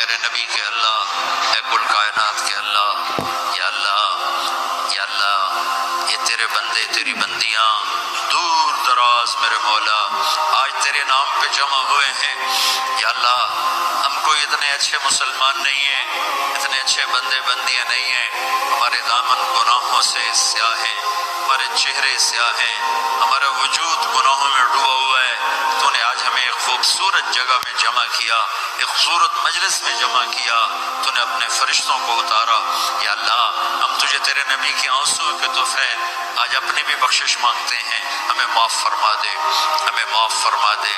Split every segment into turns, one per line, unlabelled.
میرے نبی کے اللہ، اے کل کائنات کے اللہ، یا اللہ یا اللہ، یہ تیرے بندے تیری بندیاں دور دراز میرے مولا آج تیرے نام پہ جمع ہوئے ہیں، یا اللہ ہم کوئی اتنے اچھے مسلمان نہیں ہیں، اتنے اچھے بندے بندیاں نہیں ہیں، ہمارے دامن گناہوں سے سیاہ ہیں، ہمارے چہرے سیاہ ہیں، ہمارا وجود گناہوں میں ڈوبا ہوا ہے۔ تو نے آج ہمیں ایک خوبصورت جگہ میں جمع کیا، ایک خوبصورت مجلس میں جمع کیا، تو نے اپنے فرشتوں کو اتارا۔ یا اللہ ہم تجھے تیرے نبی کے آنسوں کے طفیل آج اپنی بھی بخشش مانگتے ہیں، ہمیں معاف فرما دے، ہمیں معاف فرما دے،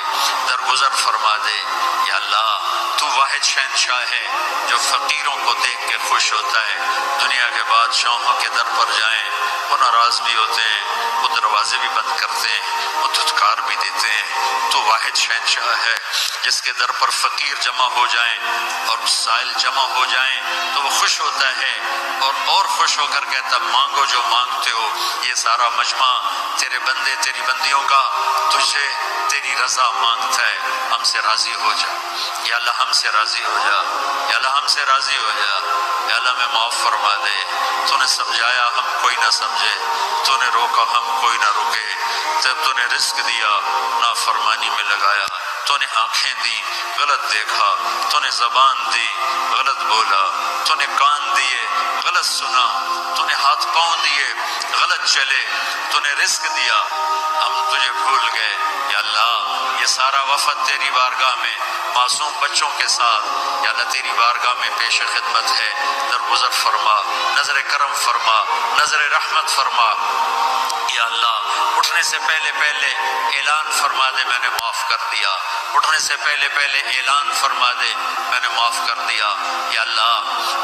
درگزر فرما دے۔ یا اللہ تو واحد شہنشاہ ہے جو فقیروں کو دیکھ کے خوش ہوتا ہے۔ دنیا کے بادشاہوں کے در پر جائیں وہ ناراض بھی ہوتے ہیں، وہ دروازے بھی بند کرتے ہیں، وہ دھتکار بھی دیتے ہیں۔ تو واحد شہنشاہ ہے جس کے در پر فقیر جمع ہو جائیں اور سائل جمع ہو جائیں تو وہ خوش ہوتا ہے اور خوش ہو کر کہتا مانگو جو مانگتے ہو۔ یہ سارا مجمع تیرے بندے تیری بندیوں کا تجھے تیری رضا مانگتا ہے، ہم سے راضی ہو جا یا اللہ، ہم سے راضی ہو جا یا اللہ، ہم سے راضی ہو جا یا اللہ، ہمیں معاف فرما دے۔ تو نے سمجھایا ہم کوئی نہ سمجھے، تو نے روکا ہم کوئی نہ روکے، جب تو نے رزق دیا نافرمانی میں لگایا، تو نے آنکھیں دی غلط دیکھا، تو نے زبان دی غلط بولا، تو نے کان دیے غلط سنا، تو نے ہاتھ پاؤں دیے غلط چلے، تو نے رزق دیا ہم تجھے بھول گئے۔ یا اللہ یہ سارا وفد تیری بارگاہ میں معصوم بچوں کے ساتھ یا اللہ تیری بارگاہ میں پیش خدمت ہے، درگزر فرما، نظر کرم فرما، نظر رحمت فرما۔ یا اللہ اٹھنے سے پہلے اعلان فرما دے میں نے معاف کر دیا، اٹھنے سے پہلے اعلان فرما دے میں نے معاف کر دیا۔ یا اللہ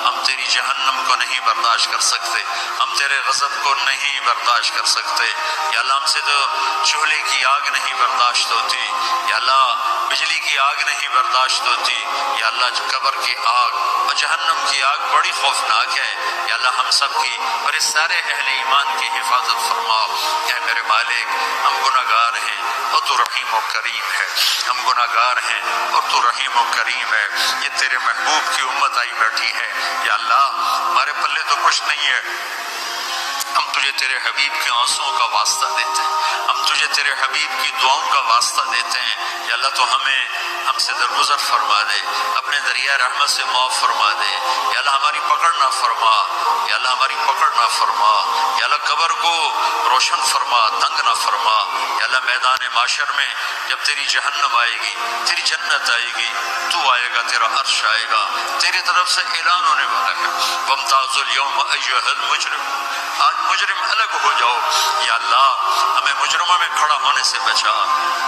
ہم تیری جہنم کو نہیں برداشت کر سکتے، ہم تیرے غضب کو نہیں برداشت کر سکتے۔ یا اللہ ہم سے تو چولہے کی آگ نہیں برداشت ہوتی، یا اللہ بجلی کی آگ نہیں برداشت ہوتی، یا اللہ قبر کی آگ اور جہنم کی آگ بڑی خوفناک ہے۔ یا اللہ ہم سب کی اور اس سارے اہل ایمان کی حفاظت فرما۔ اے میرے مالک ہم گناہ گار ہیں اور تو رحیم و کریم ہے، ہم گناہ گار ہیں اور تو رحیم و کریم ہے۔ یہ تیرے محبوب کی امت آئی بیٹھی ہے، یا اللہ ہمارے پلے تو کچھ نہیں ہے، ہم تجھے تیرے حبیب کے آنسوں کا واسطہ دیتے ہیں، ہم تجھے تیرے حبیب کی دعاؤں کا واسطہ دیتے ہیں۔ یا اللہ تو ہم سے درگزر فرما دے، اپنے دریائے رحمت سے معاف فرما دے۔ یا اللہ ہماری پکڑ نہ فرما، یا اللہ ہماری پکڑ نہ فرما، یا اللہ قبر کو روشن فرما، تنگ نہ فرما۔ یا اللہ میدان معاشر میں جب تیری جہنم آئے گی، تیری جنت آئے گی، تو آئے گا، تیرا عرش آئے گا، تیری طرف سے اعلان ہونے والا ہے وَامْتَازُوا الْيَوْمَ أَيُّهَا الْمُجْرِمُونَ، آج مجرم الگ ہو جاؤ۔ یا اللہ ہمیں مجرموں میں کھڑا ہونے سے بچا،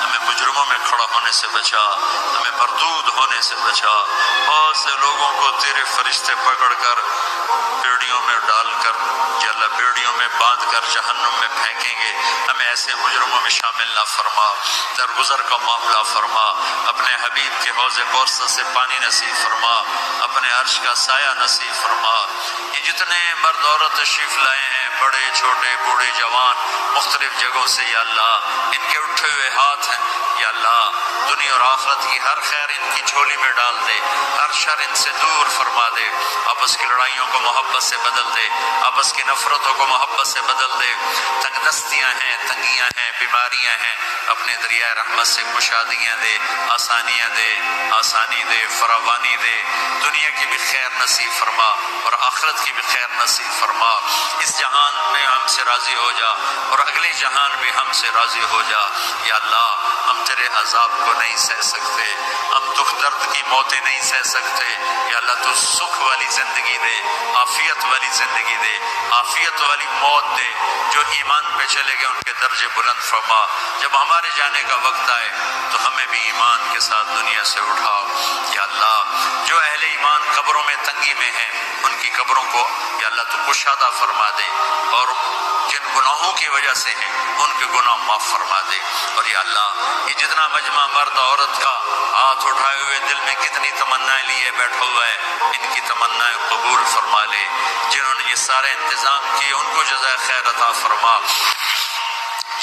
ہمیں مجرموں میں کھڑا ہونے سے بچا، ہمیں مردود ہونے سے بچا۔ بہت سے لوگوں کو تیرے فرشتے پکڑ کر بیڑیوں میں ڈال کر یا اللہ بیڑیوں میں باندھ کر جہنم میں پھینکیں گے، ہمیں ایسے مجرموں میں شامل نہ فرما۔ درگزر کا معاملہ فرما، اپنے حبیب کے حوض کوثر سے پانی نصیب فرما، اپنے عرش کا سایہ نصیب فرما۔ یہ جتنے مرد عورت تشریف لائے ہیں، بڑے چھوٹے بوڑھے جوان مختلف جگہوں سے، یا اللہ ان کے اٹھے ہوئے ہاتھ ہیں، یا اللہ دنیا اور آخرت کی ہر خیر ان کی جھولی میں ڈال دے، ہر شر ان سے دور فرما دے، آپس کی لڑائیوں کو محبت سے بدل دے، آپس کی نفرتوں کو محبت سے بدل دے۔ تنگ دستیاں ہیں، تنگیاں ہیں، بیماریاں ہیں، اپنے دریائے رحمت سے کشادگیاں دے، آسانیاں دے، آسانی دے، فراوانی دے۔ دنیا کی بھی خیر نصیب فرما اور آخرت کی بھی خیر نصیب فرما۔ اس جہان میں ہم سے راضی ہو جا اور اگلے جہان میں ہم سے راضی ہو جا۔ یا اللہ ہم تیرے عذاب کو نہیں سہ سکتے، ہم دکھ درد کی موتیں نہیں سہ سکتے۔ یا اللہ تو سکھ والی زندگی دے، عافیت والی زندگی دے، عافیت والی موت دے۔ جو ایمان پہ چلے گئے ان کے درجے بلند فرما۔ جب ہمارے جانے کا وقت آئے تو ہمیں بھی ایمان کے ساتھ دنیا سے اٹھاؤ۔ یا اللہ جو اہل ایمان قبروں میں تنگی میں ہیں ان کی قبروں کو یا اللہ تو کشادہ فرما دے، اور جن گناہوں کی وجہ سے ہیں ان کے گناہ معاف فرما دے۔ اور یا اللہ یہ جتنا مجمع مرد عورت کا ہاتھ اٹھائے ہوئے دل میں کتنی تمنائیں لیے بیٹھا ہوا ہے، ان کی تمنائیں قبول فرما لے۔ جنہوں نے یہ سارے انتظام کیے ان کو جزائے خیر عطا فرما۔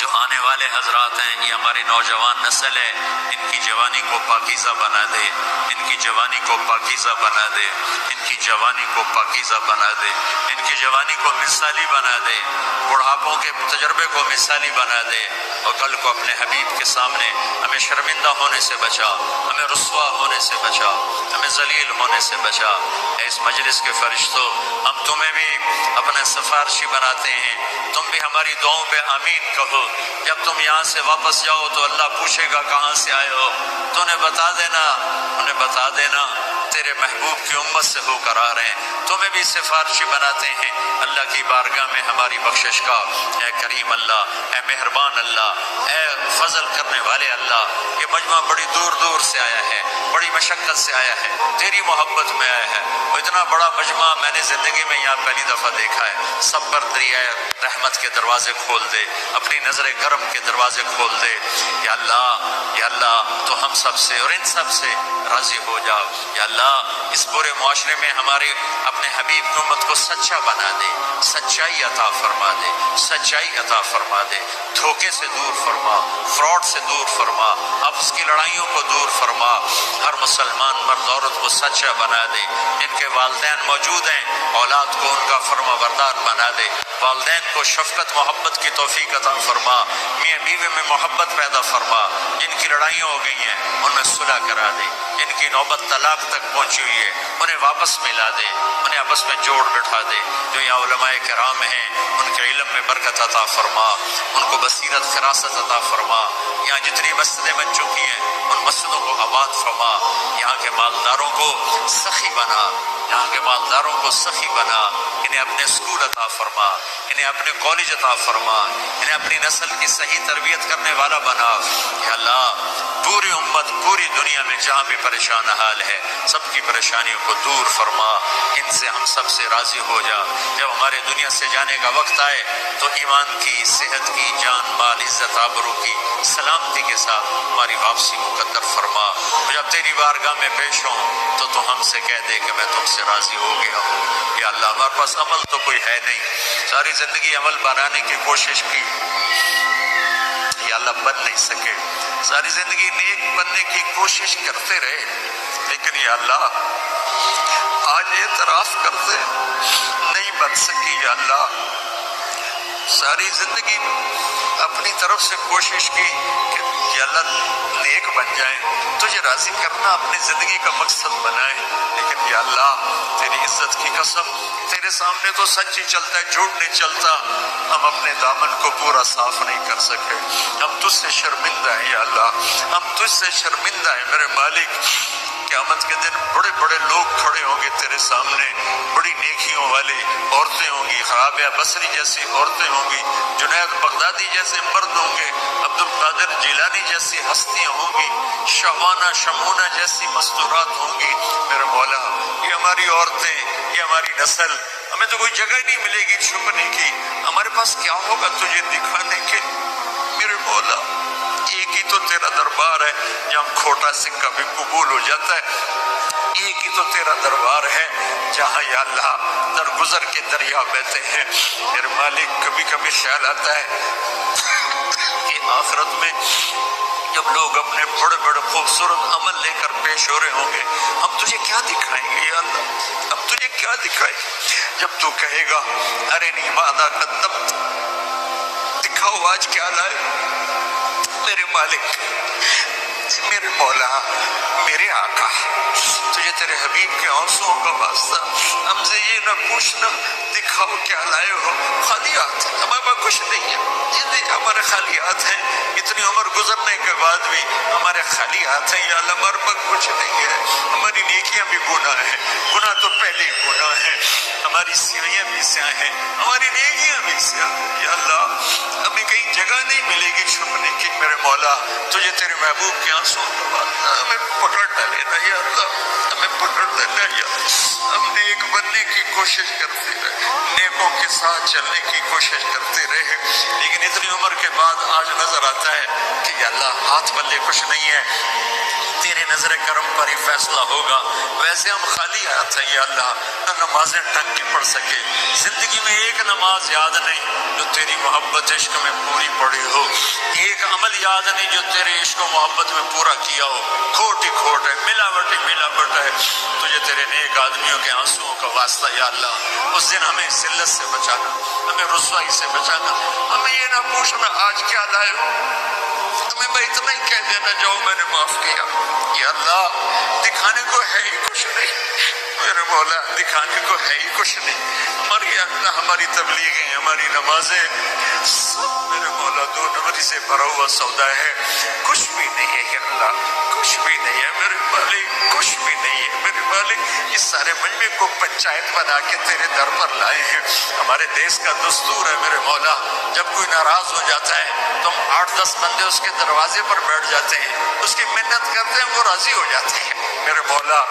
جو آنے والے حضرات ہیں، یہ ہماری نوجوان نسل ہے، ان کی جوانی کو پاکیزہ بنا دے، ان کی جوانی کو پاکیزہ بنا دے، ان کی جوانی کو پاکیزہ بنا دے، ان کی جوانی کو مثالی بنا دے، بڑھاپوں کے تجربے کو مثالی بنا دے، اور کل کو اپنے حبیب کے سامنے ہمیں شرمندہ ہونے سے بچا، ہمیں رسوا ہونے سے بچا، ہمیں ذلیل ہونے سے بچا۔ اے اس مجلس کے فرشتوں، ہم تمہیں بھی اپنے سفارشی بناتے ہیں، تم بھی ہماری دعاؤں پہ آمین کہو۔ جب تم یہاں سے واپس جاؤ تو اللہ پوچھے گا کہاں سے آئے ہو، تو انہیں بتا دینا، انہیں بتا دینا تیرے محبوب کی امت سے ہو کر آ رہے ہیں۔ تمہیں بھی سفارشی بناتے ہیں اللہ کی بارگاہ میں ہماری بخشش کا۔ اے کریم اللہ، اے مہربان اللہ، اے فضل کرنے والے اللہ، یہ مجمع بڑی دور دور سے آیا ہے، بڑی مشقت سے آیا ہے، تیری محبت میں آیا ہے۔ وہ اتنا بڑا مجمع میں نے زندگی میں یہاں پہلی دفعہ دیکھا ہے۔ سب پر دریائے رحمت کے دروازے کھول دے، اپنی نظر کرم کے دروازے کھول دے۔ یا اللہ، یا اللہ، تو ہم سب سے اور ان سب سے راضی ہو جا۔ یا اللہ، اس پورے معاشرے میں ہمارے اپنے حبیب کی امت کو سچا بنا دے، سچائی عطا فرما دے، سچائی عطا فرما دے، دھوکے سے دور فرما، فراڈ سے دور فرما، آپس کی لڑائیوں کو دور فرما۔ ہر مسلمان مرد عورت کو سچا بنا دے، جن کے والدین موجود ہیں اولاد کو ان کا فرما بردار بنا دے، والدین کو شفقت محبت کی توفیق عطا فرما، میاں بیوی میں محبت پیدا فرما، جن کی لڑائیاں ہو گئی ہیں ان میں صلح کرا دے، جن کی نوبت طلاق تک پہنچی ہوئی ہے انہیں واپس ملا دے، انہیں آپس میں جوڑ بٹھا دے۔ جو یہاں علماء کرام ہیں ان کے علم میں برکت عطا فرما، ان کو بصیرت فراست عطا فرما۔ یہاں جتنی مسجدیں بن چکی ہیں ان مسجدوں کو آباد فرما، یہاں کے مالداروں کو سخی بنا، یہاں کے مالداروں کو سخی بنا، انہیں اپنے اسکول عطا فرما، انہیں اپنے کالج عطا فرما، انہیں اپنی نسل کی صحیح تربیت کرنے والا بنا۔ یا اللہ، پوری امت پوری دنیا میں جہاں بھی پریشان حال ہے سب کی پریشانیوں کو دور فرما، ان سے ہم سب سے راضی ہو جا۔ جب ہمارے دنیا سے جانے کا وقت آئے تو ایمان کی، صحت کی، جان مال عزت آبرو کی سلامتی کے ساتھ ہماری واپسی مقدر فرما۔ جب تیری بارگاہ میں پیش ہوں تو ہم سے کہہ دے کہ میں تم سے راضی ہو گیا ہوں۔ یا اللہ، ہمارے پاس عمل تو کوئی ہے نہیں، ساری زندگی عمل بنانے کی کوشش کی، یا اللہ بن نہیں سکے، ساری زندگی نیک بننے کی کوشش کرتے رہے، لیکن یا اللہ آج اعتراف کرتے نہیں بن سکی۔ یا اللہ، ساری زندگی اپنی طرف سے کوشش کی کہ اللہ نیک بن جائیں، تجھے راضی کرنا اپنی زندگی کا مقصد بنائے، لیکن یا اللہ تیری عزت کی قسم تیرے سامنے تو سچ ہی چلتا ہے، جھوٹ نہیں چلتا۔ ہم اپنے دامن کو پورا صاف نہیں کر سکے، ہم تجھ سے شرمندہ ہیں۔ یا اللہ، ہم تجھ سے شرمندہ ہیں میرے مالک۔ قیامت کے دن بڑے بڑے لوگ کھڑے ہوں گے تیرے سامنے، بڑی نیکیوں والی عورتیں ہوں گی، رابعہ بصری جیسی عورتیں ہوں گی، جنید بغدادی جیسے مرد ہوں گے، عبد القادر جیلانی جیسی ہستیاں ہوں گی، شبانہ شمونہ جیسی مستورات ہوں گی۔ میرے مولا، یہ ہماری عورتیں، یہ ہماری نسل، ہمیں تو کوئی جگہ نہیں ملے گی چھپنے کی، ہمارے پاس کیا ہوگا تجھے دکھانے کے؟ میرے مولا، ایک ہی تو تیرا دربار ہے جہاں کھوٹا سکہ بھی قبول ہو جاتا ہے، ایک ہی تو تیرا دربار ہے جہاں یا اللہ درگزر کے دریا بہتے ہیں۔ میرے مالک، کبھی کبھی خیال آتا ہے کہ آخرت میں جب لوگ اپنے بڑے بڑے خوبصورت عمل لے کر پیش ہو رہے ہوں گے، ہم تجھے کیا دکھائیں گے یا اللہ؟ ہم تجھے کیا دکھائیں گے جب تو کہے گا ارنی ماذا قدمت، دکھاؤ آج کیا لائے؟ میرے مالک، میرے مولا، میرے آقا، تجھے تیرے حبیب کے آنسوؤں کا واسطہ ہم سے یہ نہ پوچھنا دکھاؤ کیا لائے ہو، خالی ہاتھ، ہمارے پاس کچھ نہیں ہے، یہ ہمارے خالی ہاتھ ہیں، اتنی عمر گزرنے کے بعد بھی ہمارے خالی ہاتھ ہیں۔ یا اللہ، ہمارے پاس کچھ نہیں ہے، ہماری نیکیاں بھی گناہ ہیں، گناہ تو پہلے ہی گناہ ہیں، ہماری سیاہیاں بھی سیاہ ہیں، ہماری نیکیاں بھی سیاہ ہیں۔ یا اللہ، ہمیں کہیں جگہ نہیں ملے گی چھپنے کی۔ میرے مولا، تجھے تیرے محبوب کے آنسوؤں کا واسطہ ہمیں پکڑ نہ لینا، یا اللہ ہمیں پکڑ لینا یا ہم نیک بننے کی کوشش کرتے رہے، نیکوں کے ساتھ چلنے کی کوشش کرتے رہے، لیکن اتنی عمر کے بعد آج نظر آتا ہے کہ یا اللہ ہاتھ پلے کچھ نہیں ہے، تیرے نظر کرم پر ہی فیصلہ ہوگا۔ ویسے ہم خالی ہاتھ ہیں یا اللہ، نہ نمازیں ٹنگ کی پڑھ سکے، زندگی میں ایک نماز یاد نہیں جو تیری محبت عشق میں پوری پڑی ہو، ایک عمل یاد نہیں جو تیرے عشق و محبت میں پورا کیا ہو، کھوٹ ہی کھوٹ ہے، ملاوٹ ہی ملاوٹ ہے۔ تجھے تیرے نیک آدمیوں کے آنسوؤں کا واسطہ یا اللہ، اس دن ہمیں ذلت سے بچانا، ہمیں رسوائی سے بچانا، ہمیں یہ نہ پوچھنا آج کیا لائے ہو، تمہیں میں اتنا ہی کہہ دینا جاؤ میں نے معاف کیا۔ یا اللہ دکھانے کو ہے ہی کچھ نہیں میرے مولا، دکھانے کو ہے ہی کچھ نہیں، ہماری اللہ ہماری تبلیغیں، ہماری نمازیں سب میرے مولا دو نمبری سے بھرا ہوا سودا ہے، کچھ بھی نہیں ہے یا اللہ، کچھ بھی نہیں ہے میرے مالک، کچھ بھی نہیں ہے میرے مالک۔ اس سارے مجمع کو پنچایت بنا کے تیرے در پر لائے ہیں۔ ہمارے دیس کا دستور ہے میرے مولا، جب کوئی ناراض ہو جاتا ہے تو ہم 8-10 بندے اس کے دروازے پر بیٹھ جاتے ہیں، اس کی منت کرتے ہیں، وہ راضی ہو جاتے ہیں میرے مولا۔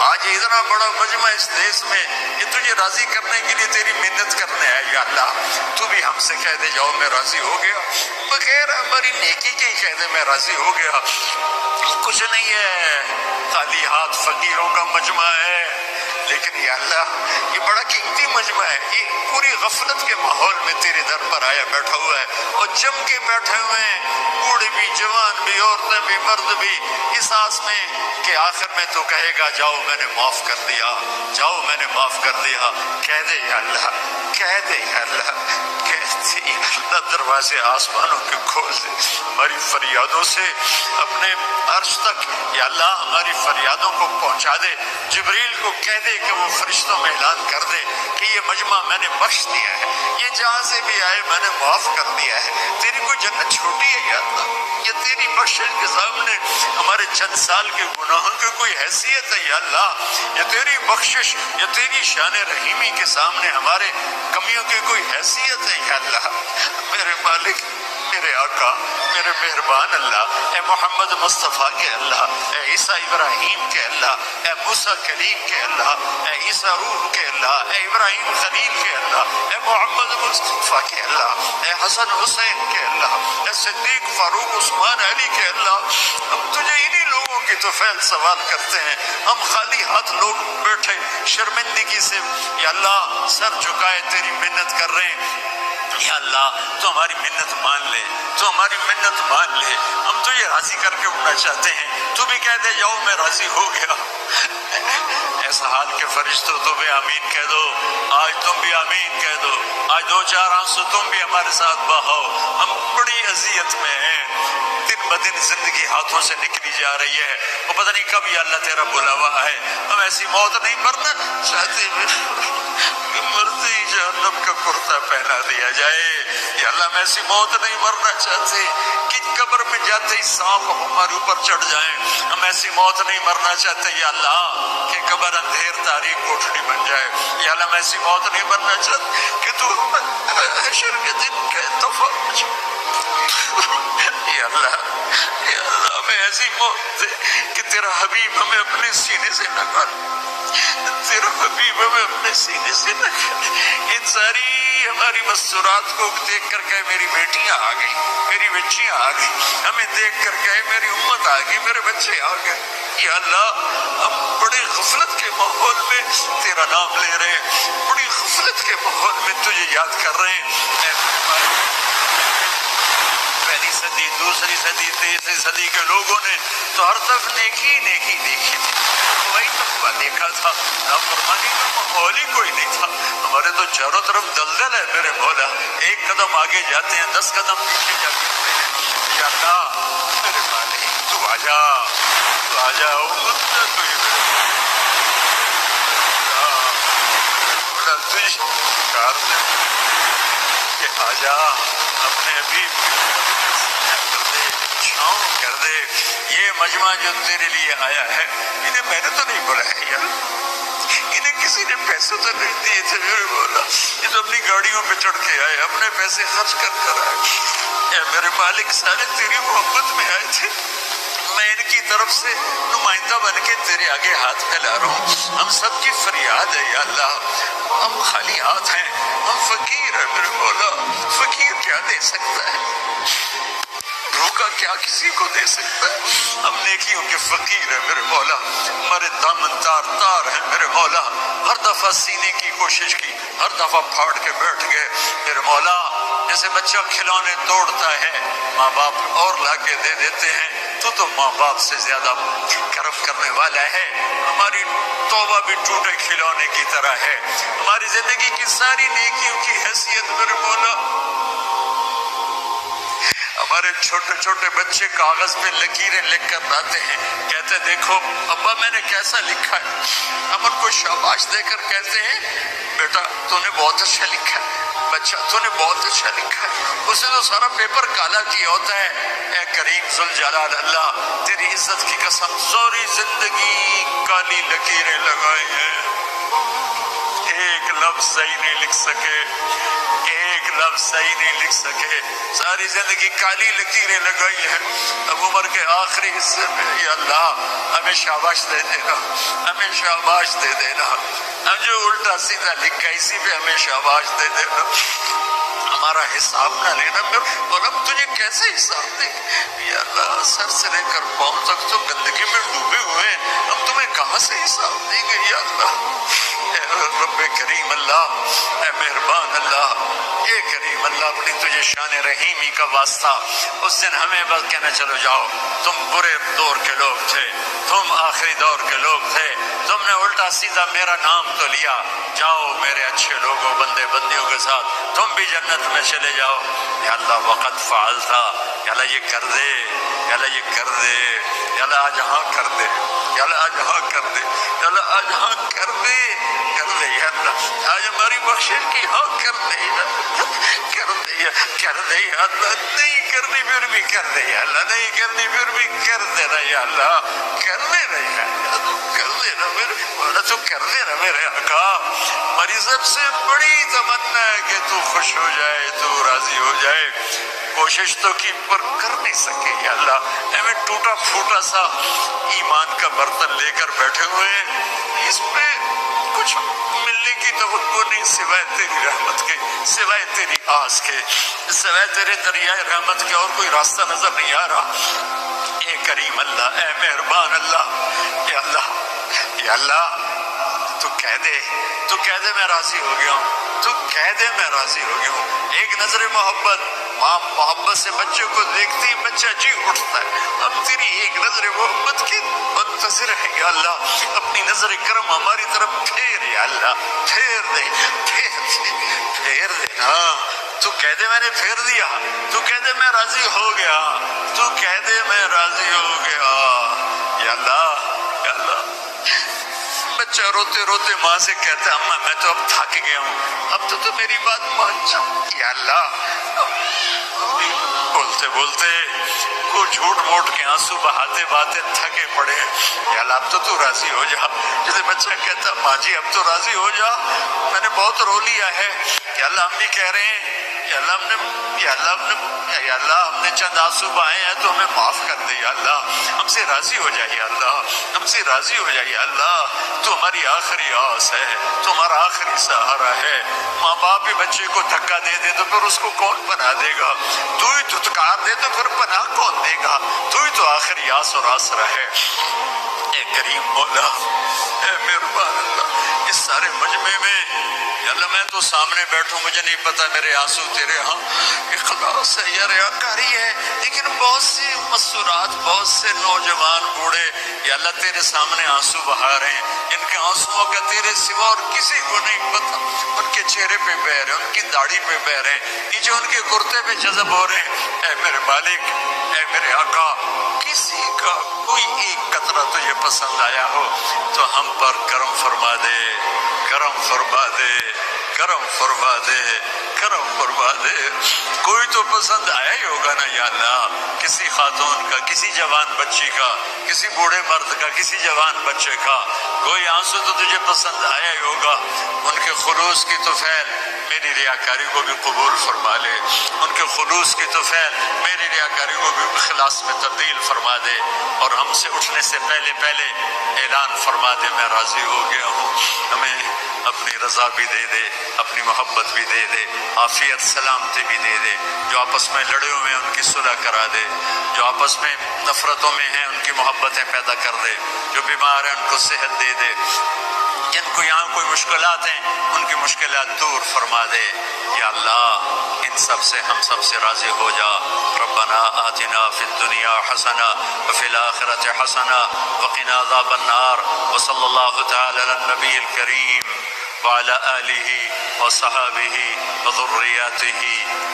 آج اتنا بڑا مجمع اس دیس میں یہ تجھے راضی کرنے کے لیے تیری منت کرنے آئے یا اللہ، تو بھی ہم سے کہہ دے جاؤ میں راضی ہو گیا، بغیر ہماری نیکی کے ہی کہہ دے میں راضی ہو گیا۔ کچھ نہیں ہے، خالی ہاتھ فقیروں کا مجمع ہے، لیکن یا اللہ یہ بڑا قیمتی مجمع ہے، یہ پوری غفلت کے ماحول میں تیرے در پر آیا بیٹھا ہوا ہے، اور جم کے بیٹھے ہوئے ہیں، بوڑھے بھی، جوان بھی، عورتیں بھی، مرد بھی، اس آس میں کہ آخر میں تو کہے گا جاؤ میں نے معاف کر دیا، جاؤ میں نے معاف کر دیا۔ کہہ دے یا اللہ، کہہ دے یا اللہ، کہہ دے یا اللہ، دروازے آسمانوں کے کھول دے، ہماری فریادوں سے اپنے عرش تک یا اللہ ہماری فریادوں کو پہنچا دے، جبریل کو کہہ دے کہ وہ فرشتوں میں اعلان کر دے کہ یہ مجمع میں نے بخش دیا ہے، یہ جہاں سے بھی آئے میں نے معاف کر دیا ہے۔ تیری کوئی جنت چھوٹی ہے یا اللہ؟ یہ تیری بخشش کے سامنے ہمارے چند سال کے گناہوں کی کوئی حیثیت ہے یا اللہ؟ یہ تیری بخشش، یہ تیری شان رحیمی کے سامنے ہمارے کمیوں کی کوئی حیثیت ہے یا اللہ؟ میرے مالک، میرے آقا، میرے مہربان اللہ، اے محمد مصطفیٰ کے اللہ، اے عیسیٰ ابراہیم کے اللہ، اے موسیٰ کلیم کے اللہ، اے عیسیٰ روح کے اللہ، اے ابراہیم خلیل کے اللہ، اے محمد مصطفیٰ کے اللہ، اے حسن حسین کے اللہ، اے صدیق فاروق عثمان علی کے اللہ، ہم تجھے انہی لوگوں کی تو فعل سوال کرتے ہیں، ہم خالی ہاتھ لوگ بیٹھے شرمندگی سے یا اللہ سر جھکائے تیری منت کر رہے ہیں یا اللہ، تو ہماری منت مان لے، تو ہماری منت مان لے، ہم تو یہ راضی کر کے اٹھنا چاہتے ہیں، تو بھی کہہ دے جاؤ میں راضی ہو گیا۔ ایسا حال کے فرشتوں تو بھی آمین کہہ دو، آج تم بھی آمین کہہ دو، آج 2-4 آنسو تم بھی ہمارے ساتھ بہاؤ، ہم بڑی اذیت میں ہیں، دن بدن زندگی ہاتھوں سے نکلی جا رہی ہے، وہ پتہ نہیں کب یا اللہ تیرا بلاوا ہے، ہم ایسی موت نہیں مرنا چاہتے کہ مرتے ہی جہنم کا کرتا پہنا دیا جائے یا اللہ، ہم ایسی موت نہیں مرنا چاہتے کہ قبر میں جاتے ہی سانپ ہمارے اوپر چڑھ جائیں، ہم ایسی موت نہیں مرنا چاہتے یا اللہ کہ قبر اندھیر تاریک کوٹھڑی بن جائے یا اللہ، ہم ایسی موت نہیں مرنا چاہتے کہ تو حشر کے دن کا اتفاق یا اللہ، یا اللہ ہمیں ایسی موت دے کہ تیرا حبیب ہمیں اپنے سینے سے نہ کر، تیرا حبیب ہمیں اپنے سینے سے نہ کر۔ ان ساری ہماری مستورات کو دیکھ کر کہ میری بیٹیاں آ گئی، میری بچیاں آ گئی، ہمیں دیکھ کر کہ میری امت آ گئی، میرے بچے آ گئے یا اللہ، ہم بڑی غفلت کے ماحول میں تیرا نام لے رہے ہیں، بڑی غفلت کے ماحول میں تجھے یاد کر رہے ہیں۔ پہلی صدی، دوسری صدی، تیسری صدی کے لوگوں نے تو ہر طرف نیکی نیکی دیکھی تھی، وہی تقویٰ دیکھا تھا، نافرمانی کا ماحول ہی کوئی نہیں تھا۔ ہمارے تو چاروں طرف دلدل ہے میرے مولا، ایک قدم آگے جاتے ہیں 10 قدم پیچھے جا کرتے ہیں یا اللہ میرے مالک، تو آجا، تو آجا، امت تو یہ مولا تجھے پکار دے کہ آجا، اپنے حبیب کر دے، چھاؤں کر دے۔ یہ مجمع جو تیرے لیے آیا ہے، انہیں میں نے تو نہیں بلایا یار، انہیں کسی نے پیسے تو نہیں دیے تھے میرے مولا، یہ تو اپنی گاڑیوں پہ چڑھ کے آئے، اپنے پیسے خرچ کر آئے۔ اے میرے مالک، سارے تیری محبت میں آئے تھے، میں ان کی طرف سے نمائندہ بن کے تیرے آگے ہاتھ پھیلا رہا ہوں. ہم سب کی فریاد ہے یا اللہ, ہم خالی ہاتھ ہیں, ہم فقیر ہیں میرے مولا. فقیر کیا دے سکتا ہے, روکا کیا کسی کو دے سکتا ہے؟ ہم نیکیوں کے فقیر ہیں میرے مولا. ہمارے دامن تار تار ہیں میرے مولا. ہر دفعہ سینے کی کوشش کی, ہر دفعہ پھاڑ کے بیٹھ گئے میرے مولا. جیسے بچہ کھلونے توڑتا ہے, ماں باپ اور لا کے دے دیتے ہیں, تو ماں باپ سے زیادہ کرم کرنے والا ہے. ہماری توبہ بھی ٹوٹے کھلونے کی طرح ہے. ہماری زندگی کی ساری نیکیوں کی حیثیت میرے مولا, ہمارے چھوٹے چھوٹے بچے کاغذ پہ لکیریں لکھ کر لاتے ہیں, کہتے دیکھو ابا میں نے کیسا لکھا ہے. ہم ان کو شاباش دے کر کہتے ہیں بیٹا تو نے بہت اچھا لکھا ہے, بچہ تو نے بہت اچھا لکھا ہے. اس نے تو سارا پیپر کالا کیا ہوتا ہے. اے کریم ذوالجلال اللہ, تیری عزت کی قسم ساری زندگی کالی لکیریں لگائی ہیں, ایک لفظ صحیح نہیں لکھ سکے, ایک لفظ صحیح نہیں لکھ سکے. ساری زندگی کالی لکیریں لگائی ہیں. اب عمر کے آخری حصے میں یا اللہ ہمیں شاباش دے دینا, ہمیں شاباش دے دینا. ہم جو الٹا سیدھا لکھا اسی پہ ہمیں شاباش دے دینا. ہمارا حساب نہ لینا. اور ہم تجھے کیسے حساب دیں یا اللہ, سر سے لے کر پاؤں تک تو گندگی میں ڈوبے ہوئے ہیں, ہم تمہیں کہاں سے حساب دیں گے یا اللہ. اے رب کریم اللہ, اے مہربان اللہ, اے کریم اللہ, اپنی تجھے شان رحیمی کا واسطہ اس دن ہمیں بس کہنا چلو جاؤ, تم برے دور کے لوگ تھے, تم آخری دور کے لوگ تھے, تم نے الٹا سیدھا میرا نام تو لیا, جاؤ میرے اچھے لوگوں بندے بندیوں کے ساتھ تم بھی جنت میں چلے جاؤ. یا اللہ وقت فعلتا, یا اللہ یہ کر دے, یا اللہ یہ کر دے, یا اللہ آج ہاں کر دے, یا اللہ آج ہاں کر دے, یا اللہ آج ہاں کر دے, کر دے یا اللہ, آج ہماری بخشش کی ہاں کر دے, کر دے, کر دے یا اللہ. نہیں کرنی پھر بھی کر دے یا اللہ, نہیں کرنی پھر بھی کر دینا یا اللہ, کر دینا یا اللہ, کر دینا میرے مولا, تو کر دینا میرے آقا. ہماری سب سے بڑی تمنا ہے کہ تو خوش ہو جائے, تو راضی ہو جائے. کوشش تو کی پر کر نہیں سکے یا اللہ. ہمیں ٹوٹا پھوٹا سا ایمان کا برتن لے کر بیٹھے ہوئے ہیں, اس پہ کچھ ملنے کی توقع نہیں سوائے تیری رحمت کے, سوائے تیری آس کے, سوائے تیرے دریائے رحمت کے اور کوئی راستہ نظر نہیں آ رہا. اے کریم اللہ, اے مہربان اللہ, یا اللہ, یا اللہ, تو کہہ دے, تو کہہ دے میں راضی ہو گیا ہوں, تو کہہ دے میں راضی ہو گیا ہوں. ایک نظر محبت, ماں محبت سے بچے کو دیکھتی بچہ جی اٹھتا ہے. ہم تیری ایک نظر محبت کی منتظر ہے یا اللہ. اپنی نظر کرم ہماری طرف پھیر یا اللہ, پھیر دے, پھیر دے, پھیر دے. ہاں تو کہہ دے میں نے پھیر دیا, تو کہہ دے میں راضی ہو گیا, تو کہہ دے میں راضی ہو گیا یا اللہ, یا اللہ. بچہ روتے روتے ماں سے کہتا ہے اماں میں تو اب تھک گیا ہوں, اب تو میری بات مان جا یا اللہ. بولتے بولتے کو جھوٹ موٹ کے آنسو بہاتے بہاتے تھکے پڑے یا اللہ اب تو راضی ہو جا. جیسے بچہ کہتا ماں جی اب تو راضی ہو جا, میں نے بہت رو لیا ہے یا اللہ. ہم بھی کہہ رہے ہیں یا اللہ, ہم نے یا اللہ, یا اللہ ہم نے چند آنسو بہائے ہیں تو ہمیں معاف کر دے یا اللہ. ہم سے راضی ہو جائے یا اللہ, ہم سے راضی ہو جائے یا اللہ. تو ہماری آخری آس ہے, تو ہمارا آخری سہارا ہے. ماں باپ بھی بچے کو دھکا دے دے تو پھر اس کو کون پناہ دے گا, تو ہی دھتکار دے تو پھر پناہ کون دے گا, تو ہی تو آخری آس اور آسرا ہے. اے کریم مولا, اے مہربان اللہ, اس سارے مجمع میں یا اللہ میں تو سامنے بیٹھوں, مجھے نہیں پتا میرے آنسو تیرے ہاں اخلاص ہے یا ریاکاری ہے, لیکن بہت سی مسورات, بہت سے نوجوان بوڑھے یا اللہ تیرے سامنے آنسو بہا رہے ہیں. ان کے آنسوؤں کا تیرے سوا اور کسی کو نہیں پتا. ان کے چہرے پہ بہ رہے, ان کی داڑھی پہ بہ رہے, نیچے ان کے کرتے پہ جذب ہو رہے ہیں. اے میرے مالک, اے میرے آقا, کسی کا کوئی ایک قطرہ تجھے پسند آیا ہو تو ہم پر کرم فرما دے, کرم فرما دے, کرم فرما دے. کرم فرما دے. کوئی تو پسند آیا ہی ہوگا نا یا اللہ، کسی خاتون کا، کسی جوان بچی کا، کسی بوڑھے مرد کا، کسی جوان بچے کا کوئی آنسو تو تجھے پسند آیا ہی ہوگا. ان کے خلوص کی طفیل میری ریاکاری کو بھی قبول فرما لے. ان کے خلوص کی طفیل میری ریاکاری کو بھی اخلاص میں تبدیل فرما دے. اور ہم سے اٹھنے سے پہلے اعلان فرما دے میں راضی ہو گیا ہوں. ہمیں اپنی رضا بھی دے دے، اپنی محبت بھی دے دے، عافیت سلامتی بھی دے دے. جو آپس میں لڑے ہوئے ہیں ان کی صلح کرا دے، جو آپس میں نفرتوں میں ہیں ان کی محبتیں پیدا کر دے، جو بیمار ہیں ان کو صحت دے دے، جن کو یہاں کوئی مشکلات ہیں ان کی مشکلات دور فرما دے. یا اللہ ان سب سے ہم سب سے راضی ہو جا. ربنا آتنا فی الدنیا حسنہ وفی الآخرۃ حسنہ وقنا عذاب النار. وصلی اللہ تعالی علی النبی الکریم وعلی آلہ وصحابہ وذریاتہ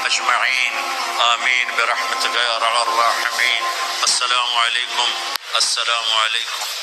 اجمعین آمین برحمتک یا ارحم الراحمین. السلام علیکم. السلام علیکم.